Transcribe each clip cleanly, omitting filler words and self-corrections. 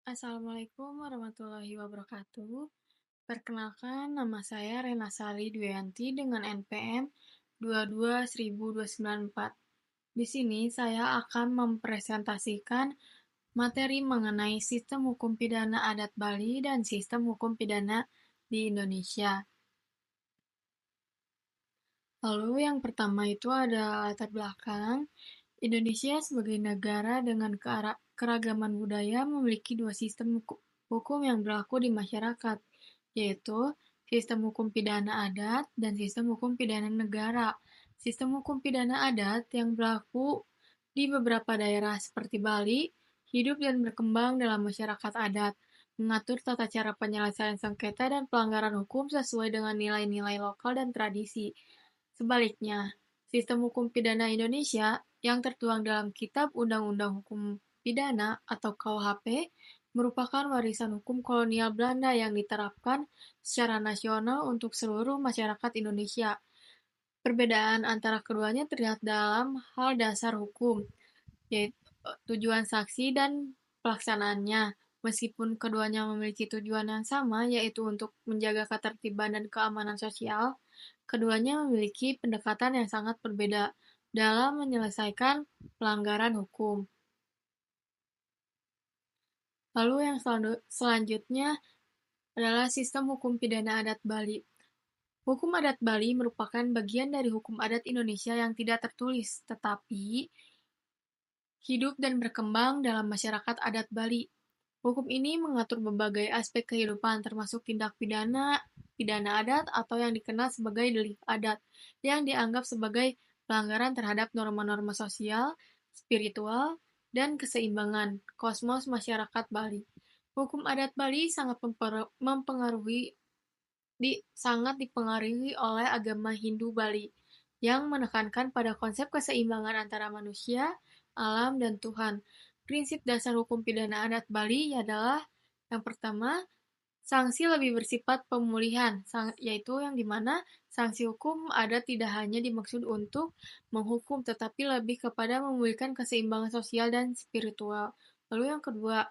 Assalamualaikum warahmatullahi wabarakatuh. Perkenalkan, nama saya Rena Sari Dwianti dengan NPM 22.1294. Di sini saya akan mempresentasikan materi mengenai sistem hukum pidana adat Bali dan sistem hukum pidana di Indonesia. Lalu yang pertama itu ada latar belakang. Indonesia sebagai negara dengan keragaman budaya memiliki dua sistem hukum yang berlaku di masyarakat, yaitu sistem hukum pidana adat dan sistem hukum pidana negara. Sistem hukum pidana adat yang berlaku di beberapa daerah seperti Bali hidup dan berkembang dalam masyarakat adat, mengatur tata cara penyelesaian sengketa dan pelanggaran hukum sesuai dengan nilai-nilai lokal dan tradisi. Sebaliknya, sistem hukum pidana Indonesia yang tertuang dalam Kitab Undang-Undang Hukum Pidana atau KUHP merupakan warisan hukum kolonial Belanda yang diterapkan secara nasional untuk seluruh masyarakat Indonesia. Perbedaan antara keduanya terlihat dalam hal dasar hukum, yaitu tujuan saksi dan pelaksanaannya. Meskipun keduanya memiliki tujuan yang sama, yaitu untuk menjaga ketertiban dan keamanan sosial, keduanya memiliki pendekatan yang sangat berbeda dalam menyelesaikan pelanggaran hukum. Lalu yang selanjutnya adalah sistem hukum pidana adat Bali. Hukum adat Bali merupakan bagian dari hukum adat Indonesia yang tidak tertulis, tetapi hidup dan berkembang dalam masyarakat adat Bali. Hukum ini mengatur berbagai aspek kehidupan, termasuk tindak pidana, pidana adat, atau yang dikenal sebagai delik adat, yang dianggap sebagai pelanggaran terhadap norma-norma sosial, spiritual, dan keseimbangan kosmos masyarakat Bali. Hukum adat Bali sangat dipengaruhi oleh agama Hindu Bali, yang menekankan pada konsep keseimbangan antara manusia, alam, dan Tuhan. Prinsip dasar hukum pidana adat Bali adalah yang pertama, sanksi lebih bersifat pemulihan, yaitu yang dimana sanksi hukum adat tidak hanya dimaksud untuk menghukum, tetapi lebih kepada memulihkan keseimbangan sosial dan spiritual. Lalu yang kedua,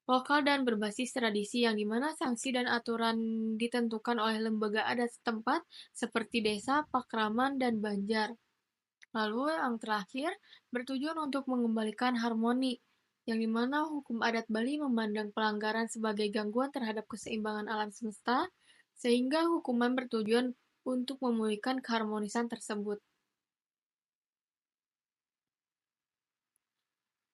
lokal dan berbasis tradisi, yang dimana sanksi dan aturan ditentukan oleh lembaga adat setempat seperti desa, pakraman, dan banjar. Lalu yang terakhir, bertujuan untuk mengembalikan harmoni, yang dimana hukum adat Bali memandang pelanggaran sebagai gangguan terhadap keseimbangan alam semesta, sehingga hukuman bertujuan untuk memulihkan keharmonisan tersebut.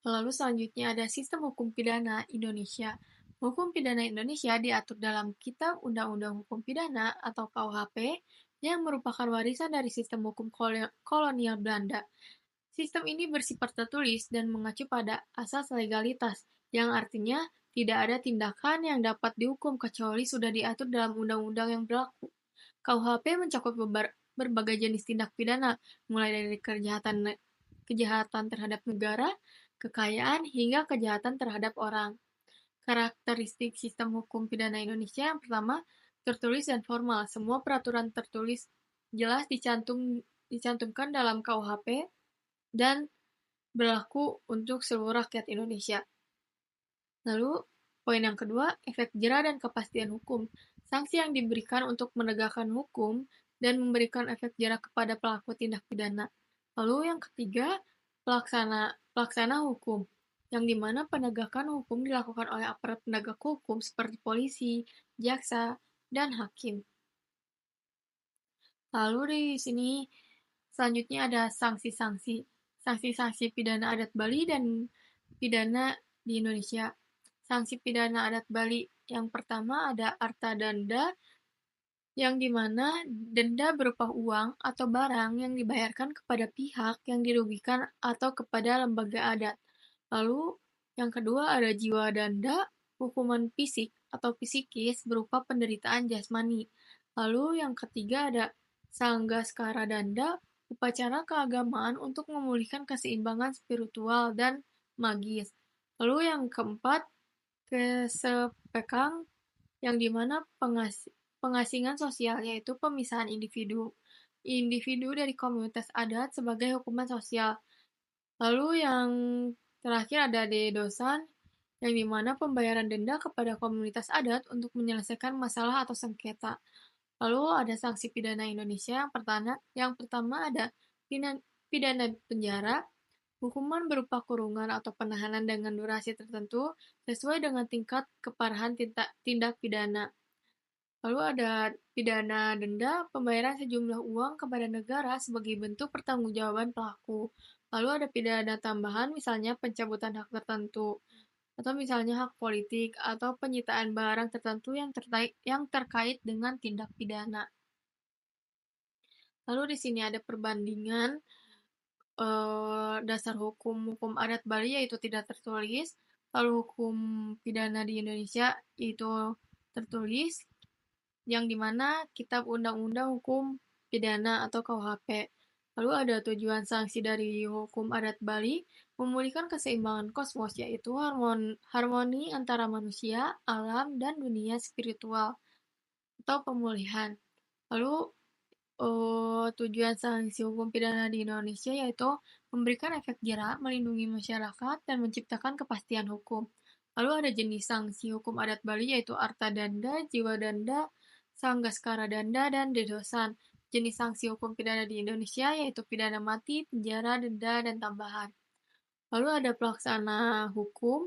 Lalu selanjutnya ada sistem hukum pidana Indonesia. Hukum pidana Indonesia diatur dalam Kitab Undang-Undang Hukum Pidana atau KUHP yang merupakan warisan dari sistem hukum kolonial Belanda. Sistem ini bersifat tertulis dan mengacu pada asas legalitas, yang artinya tidak ada tindakan yang dapat dihukum kecuali sudah diatur dalam undang-undang yang berlaku. KUHP mencakup berbagai jenis tindak pidana, mulai dari kejahatan terhadap negara, kekayaan, hingga kejahatan terhadap orang. Karakteristik sistem hukum pidana Indonesia yang pertama, tertulis dan formal. Semua peraturan tertulis jelas dicantumkan dalam KUHP dan berlaku untuk seluruh rakyat Indonesia. Lalu, poin yang kedua, efek jera dan kepastian hukum. Sanksi yang diberikan untuk menegakkan hukum dan memberikan efek jera kepada pelaku tindak pidana. Lalu yang ketiga, pelaksana hukum, yang dimana penegakan hukum dilakukan oleh aparat penegak hukum seperti polisi, jaksa, dan hakim. Lalu di sini selanjutnya ada sanksi-sanksi. Sanksi-sanksi pidana adat Bali dan pidana di Indonesia. Sanksi pidana adat Bali yang pertama ada arta denda, yang dimana denda berupa uang atau barang yang dibayarkan kepada pihak yang dirugikan atau kepada lembaga adat. Lalu yang kedua ada jiwa denda, hukuman fisik atau psikis berupa penderitaan jasmani. Lalu yang ketiga ada sanggaskara danda, upacara keagamaan untuk memulihkan keseimbangan spiritual dan magis. Lalu yang keempat, kesepekang, yang dimana pengasingan sosial, yaitu pemisahan individu dari komunitas adat sebagai hukuman sosial. Lalu yang terakhir ada dedosan, yang dimana pembayaran denda kepada komunitas adat untuk menyelesaikan masalah atau sengketa. Lalu ada sanksi pidana Indonesia yang pertama ada pidana penjara, hukuman berupa kurungan atau penahanan dengan durasi tertentu sesuai dengan tingkat keparahan tindak pidana. Lalu ada pidana denda, pembayaran sejumlah uang kepada negara sebagai bentuk pertanggungjawaban pelaku. Lalu ada pidana tambahan, misalnya pencabutan hak tertentu, atau misalnya hak politik, atau penyitaan barang tertentu yang terkait dengan tindak pidana. Lalu di sini ada perbandingan dasar hukum adat Bali yaitu tidak tertulis, lalu hukum pidana di Indonesia yaitu tertulis, yang dimana Kitab Undang-Undang Hukum Pidana atau KUHP. Lalu ada tujuan sanksi dari hukum adat Bali, memulihkan keseimbangan kosmos, yaitu harmoni antara manusia, alam, dan dunia spiritual, atau pemulihan. Lalu tujuan sanksi hukum pidana di Indonesia yaitu memberikan efek jera, melindungi masyarakat, dan menciptakan kepastian hukum. Lalu ada jenis sanksi hukum adat Bali yaitu arta danda, jiwa danda, sanggaskara danda, dan dedosan. Jenis sanksi hukum pidana di Indonesia yaitu pidana mati, penjara, denda, dan tambahan. Lalu ada pelaksana hukum.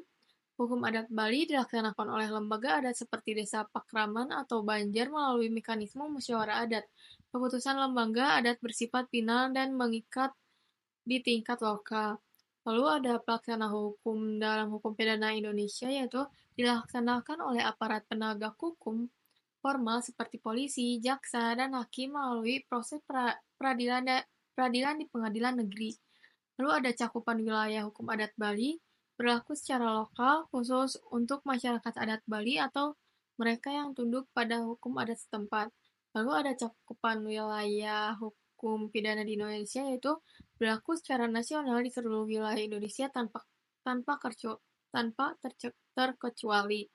Hukum adat Bali dilaksanakan oleh lembaga adat seperti Desa Pakraman atau Banjar melalui mekanisme musyawarah adat. Keputusan lembaga adat bersifat final dan mengikat di tingkat lokal. Lalu ada pelaksana hukum dalam hukum pidana Indonesia yaitu dilaksanakan oleh aparat penegak hukum formal seperti polisi, jaksa, dan hakim melalui proses peradilan di pengadilan negeri. Lalu ada cakupan wilayah hukum adat Bali, berlaku secara lokal khusus untuk masyarakat adat Bali atau mereka yang tunduk pada hukum adat setempat. Lalu ada cakupan wilayah hukum pidana di Indonesia yaitu berlaku secara nasional di seluruh wilayah Indonesia tanpa terkecuali.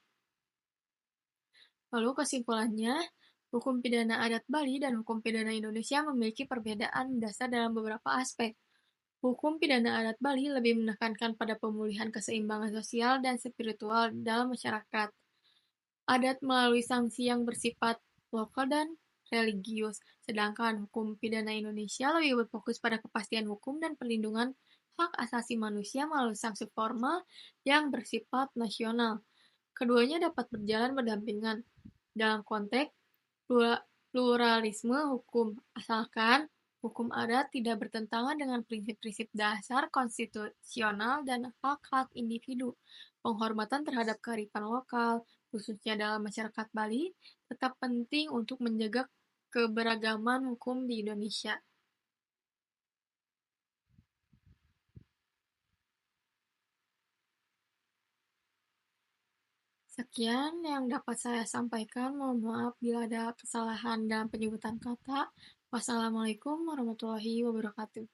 Lalu kesimpulannya, hukum pidana adat Bali dan hukum pidana Indonesia memiliki perbedaan dasar dalam beberapa aspek. Hukum pidana adat Bali lebih menekankan pada pemulihan keseimbangan sosial dan spiritual dalam masyarakat adat melalui sanksi yang bersifat lokal dan religius, sedangkan hukum pidana Indonesia lebih berfokus pada kepastian hukum dan perlindungan hak asasi manusia melalui sanksi formal yang bersifat nasional. Keduanya dapat berjalan berdampingan dalam konteks pluralisme hukum, asalkan hukum adat tidak bertentangan dengan prinsip-prinsip dasar konstitusional dan hak-hak individu. Penghormatan terhadap kearifan lokal, khususnya dalam masyarakat Bali, tetap penting untuk menjaga keberagaman hukum di Indonesia. Sekian yang dapat saya sampaikan. Mohon maaf bila ada kesalahan dalam penyebutan kata. Wassalamualaikum warahmatullahi wabarakatuh.